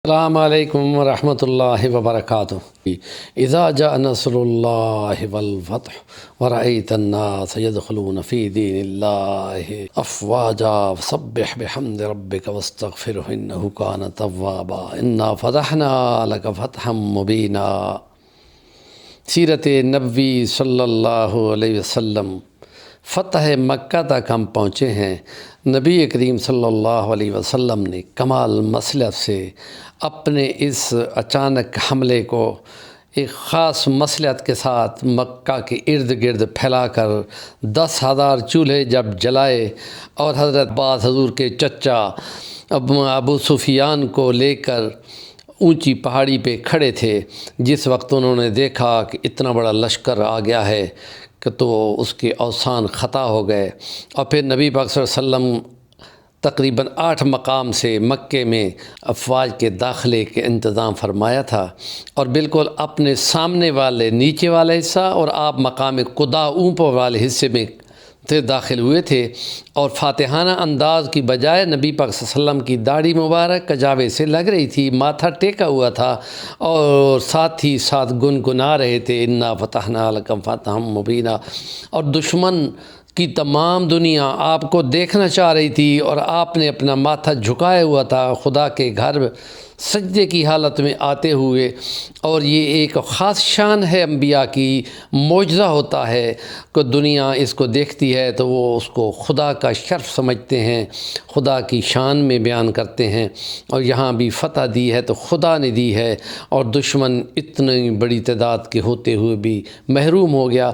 السلام علیکم ورحمۃ اللہ وبرکاتہ۔ اذا جاء نصر اللہ والفتح ورأیت الناس يدخلون فی دین اللہ افواجا فسبح بحمد ربک واستغفرہ انہ کان توابا انا فتحنا لک فتحا مبینا۔ سیرت نبوی صلی اللہ علیہ وسلم، فتح مکہ تک ہم پہنچے ہیں۔ نبی کریم صلی اللہ علیہ وسلم نے کمال مصلحت سے اپنے اس اچانک حملے کو ایک خاص مصلحت کے ساتھ مکہ کے ارد گرد پھیلا کر 10,000 چولہے جب جلائے اور حضرت عباس حضور کے چچا ابو سفیان کو لے کر اونچی پہاڑی پہ کھڑے تھے، جس وقت انہوں نے دیکھا کہ اتنا بڑا لشکر آ گیا ہے کہ تو اس کے اوثان خطا ہو گئے، اور پھر نبی پاک صلی اللہ علیہ وسلم تقریباً 8 مقام سے مکے میں افواج کے داخلے کے انتظام فرمایا تھا، اور بالکل اپنے سامنے والے نیچے والا حصہ اور آپ مقام قدا اوپر والے حصے میں داخل ہوئے تھے، اور فاتحانہ انداز کی بجائے نبی پاک صلی اللہ علیہ وسلم کی داڑھی مبارک کجاوے سے لگ رہی تھی، ماتھا ٹیکا ہوا تھا، اور ساتھ ہی ساتھ گنگنا رہے تھے انا فتحنا لک فتحا مبینا۔ اور دشمن کی تمام دنیا آپ کو دیکھنا چاہ رہی تھی، اور آپ نے اپنا ماتھا جھکائے ہوا تھا خدا کے گھر سجدے کی حالت میں آتے ہوئے۔ اور یہ ایک خاص شان ہے انبیاء کی، معجزہ ہوتا ہے کہ دنیا اس کو دیکھتی ہے تو وہ اس کو خدا کا شرف سمجھتے ہیں، خدا کی شان میں بیان کرتے ہیں، اور یہاں بھی فتح دی ہے تو خدا نے دی ہے، اور دشمن اتنی بڑی تعداد کے ہوتے ہوئے بھی محروم ہو گیا۔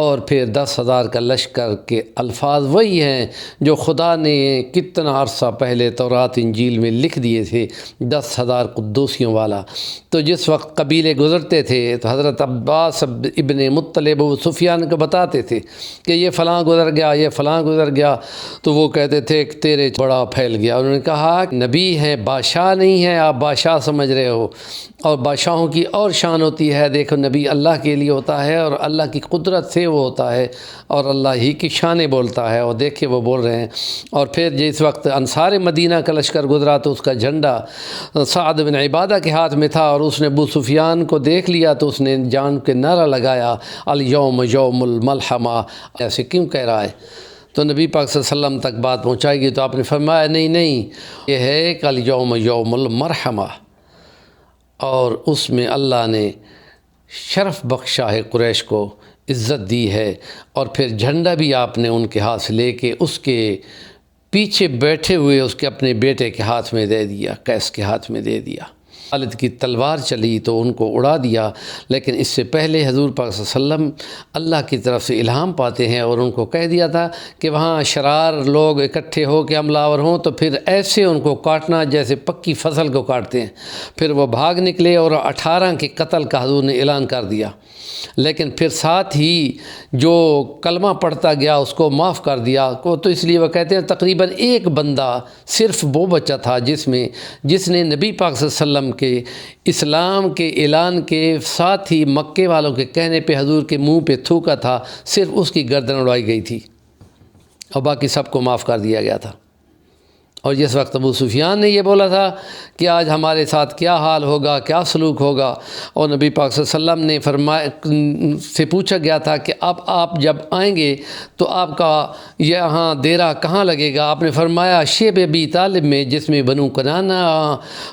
اور پھر 10,000 کا لشکر کے الفاظ وہی ہیں جو خدا نے کتنا عرصہ پہلے تورات انجیل میں لکھ دیے تھے، 10,000 قدوسیوں والا۔ تو جس وقت قبیلے گزرتے تھے تو حضرت عباس ابن مطلب ابو سفیان کو بتاتے تھے کہ یہ فلاں گزر گیا، یہ فلاں گزر گیا، تو وہ کہتے تھے کہ تیرے بڑا پھیل گیا۔ انہوں نے کہا نبی ہیں، بادشاہ نہیں ہیں، آپ بادشاہ سمجھ رہے ہو، اور بادشاہوں کی اور شان ہوتی ہے۔ دیکھو نبی اللہ کے لیے ہوتا ہے، اور اللہ کی قدرت سے وہ ہوتا ہے، اور اللہ ہی کی شانیں بولتا ہے، اور دیکھے وہ بول رہے ہیں۔ اور پھر جس وقت انصار مدینہ کا لشکر گزرا تو اس کا جھنڈا سعد بن عبادہ کے ہاتھ میں تھا، اور اس نے ابو سفیان کو دیکھ لیا تو اس نے جان کے نعرہ لگایا الیوم یوم الملحمہ، ایسے کیوں کہہ رہا ہے؟ تو نبی پاک صلی اللہ علیہ وسلم تک بات پہنچائے گی تو آپ نے فرمایا نہیں، یہ ہے کہ الیوم یوم المرحمہ، اور اس میں اللہ نے شرف بخشا ہے، قریش کو عزت دی ہے۔ اور پھر جھنڈا بھی آپ نے ان کے ہاتھ سے لے کے اس کے پیچھے بیٹھے ہوئے اس کے اپنے بیٹے کے ہاتھ میں دے دیا، قیس کے ہاتھ میں دے دیا۔ خالد کی تلوار چلی تو ان کو اڑا دیا، لیکن اس سے پہلے حضور پاک صلی اللہ علیہ وسلم اللہ کی طرف سے الہام پاتے ہیں، اور ان کو کہہ دیا تھا کہ وہاں شرار لوگ اکٹھے ہو کے حملہ آور ہوں تو پھر ایسے ان کو کاٹنا جیسے پکی فصل کو کاٹتے ہیں۔ پھر وہ بھاگ نکلے اور 18 کے قتل کا حضور نے اعلان کر دیا، لیکن پھر ساتھ ہی جو کلمہ پڑھتا گیا اس کو معاف کر دیا کو، تو اس لیے وہ کہتے ہیں تقریباً ایک بندہ صرف وہ بچا تھا جس نے نبی پاک صلی اللہ علیہ وسلم کے اسلام کے اعلان کے ساتھ ہی مکے والوں کے کہنے پہ حضور کے منہ پہ تھوکا تھا، صرف اس کی گردن اڑائی گئی تھی، اور باقی سب کو معاف کر دیا گیا تھا۔ اور جس وقت ابو سفیان نے یہ بولا تھا کہ آج ہمارے ساتھ کیا حال ہوگا، کیا سلوک ہوگا، اور نبی پاک صلی اللہ علیہ وسلم نے فرمایا سے پوچھا گیا تھا کہ اب آپ جب آئیں گے تو آپ کا یہاں ڈیرا کہاں لگے گا؟ آپ نے فرمایا شیب ابی طالب میں، جس میں بنو کنانہ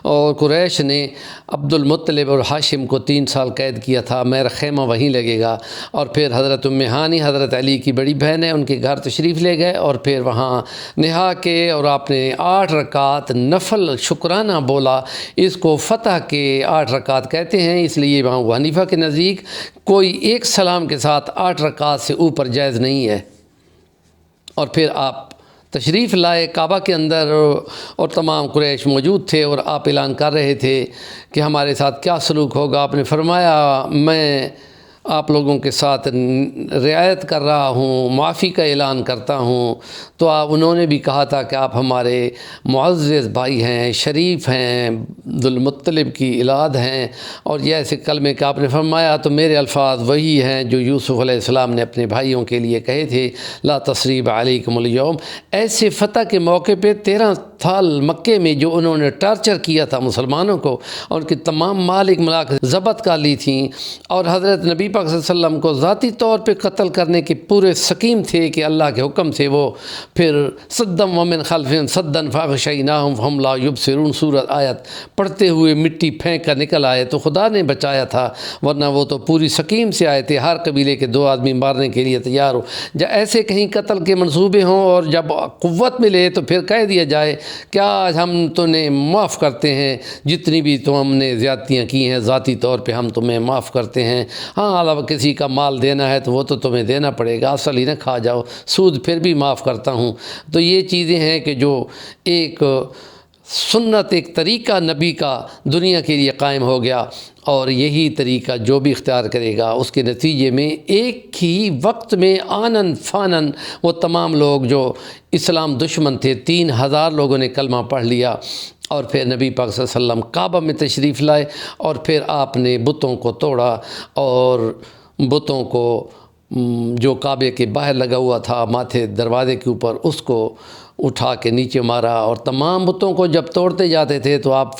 اور قریش نے عبد المطلب اور ہاشم کو 3 سال قید کیا تھا، میرا خیمہ وہیں لگے گا۔ اور پھر حضرت ام ہانی حضرت علی کی بڑی بہن ہے، ان کے گھر تشریف لے گئے، اور پھر وہاں نہا کے اور آپ نے 8 رکعت نفل شکرانہ بولا۔ اس کو فتح کے 8 رکعت کہتے ہیں، اس لیے امام ابو حنیفہ کے نزدیک کوئی ایک سلام کے ساتھ 8 رکعت سے اوپر جائز نہیں ہے۔ اور پھر آپ تشریف لائے کعبہ کے اندر، اور تمام قریش موجود تھے، اور آپ اعلان کر رہے تھے کہ ہمارے ساتھ کیا سلوک ہوگا۔ آپ نے فرمایا میں آپ لوگوں کے ساتھ رعایت کر رہا ہوں، معافی کا اعلان کرتا ہوں۔ تو انہوں نے بھی کہا تھا کہ آپ ہمارے معزز بھائی ہیں، شریف ہیں، ذوالمطلب کی اولاد ہیں، اور یہ ایسے کلمے کہ آپ نے فرمایا تو میرے الفاظ وہی ہیں جو یوسف علیہ السلام نے اپنے بھائیوں کے لیے کہے تھے، لا تثریب علیکم اليوم۔ ایسے فتح کے موقع پہ 13 سال مکے میں جو انہوں نے ٹارچر کیا تھا مسلمانوں کو، اور ان کی تمام مالک ملاک ضبط کر لی تھیں، اور حضرت نبی پاک صلی اللہ علیہ وسلم کو ذاتی طور پہ قتل کرنے کے پورے سکیم تھے کہ اللہ کے حکم سے وہ پھر صدم ومن خلفہم صدن فاغشیناہم فہم لا یبصرون سورت آیت پڑھتے ہوئے مٹی پھینک کر نکل آئے تو خدا نے بچایا تھا، ورنہ وہ تو پوری سکیم سے آئے تھے، ہر قبیلے کے 2 آدمی مارنے کے لیے تیار ہو۔ جب ایسے کہیں قتل کے منصوبے ہوں اور جب قوت ملے تو پھر کہہ دیا جائے کہ آج ہم تمہیں معاف کرتے ہیں، جتنی بھی ہم نے زیادتیاں کی ہیں ذاتی طور پہ ہم تمہیں معاف کرتے ہیں، ہاں علاوہ کسی کا مال دینا ہے تو وہ تو تمہیں دینا پڑے گا، اصل ہی نہ کھا جاؤ، سود پھر بھی معاف کرتا ہوں۔ تو یہ چیزیں ہیں کہ جو ایک سنت، ایک طریقہ نبی کا دنیا کے لیے قائم ہو گیا، اور یہی طریقہ جو بھی اختیار کرے گا اس کے نتیجے میں ایک ہی وقت میں آنن فانن وہ تمام لوگ جو اسلام دشمن تھے، 3000 لوگوں نے کلمہ پڑھ لیا، اور پھر نبی پاک صلی اللہ علیہ وسلم کعبہ میں تشریف لائے، اور پھر آپ نے بتوں کو توڑا، اور بتوں کو جو کعبے کے باہر لگا ہوا تھا ماتھے دروازے کے اوپر اس کو اٹھا کے نیچے مارا، اور تمام بتوں کو جب توڑتے جاتے تھے تو آپ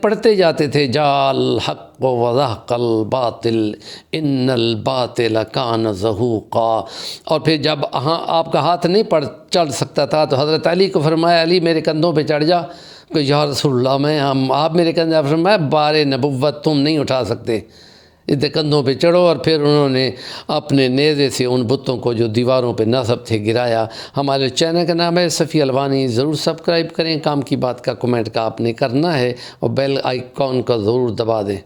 پڑھتے جاتے تھے جا الحق وزہق الباطل ان الباطل کان زہوقا، اور پھر جب آپ کا ہاتھ نہیں چڑھ سکتا تھا تو حضرت علی کو فرمایا علی میرے کندھوں پہ چڑھ جا، کہ یا رسول اللہ آپ میرے کندھے، فرمایا بار نبوت تم نہیں اٹھا سکتے، ادھر کندھوں پہ چڑھو، اور پھر انہوں نے اپنے نیزے سے ان بتوں کو جو دیواروں پہ نصب تھے گرایا۔ ہمارے چینل کا نام ہے صفی الوانی، ضرور سبسکرائب کریں، کام کی بات کا کمنٹ کا آپ نے کرنا ہے، اور بیل آئیکن کا ضرور دبا دیں۔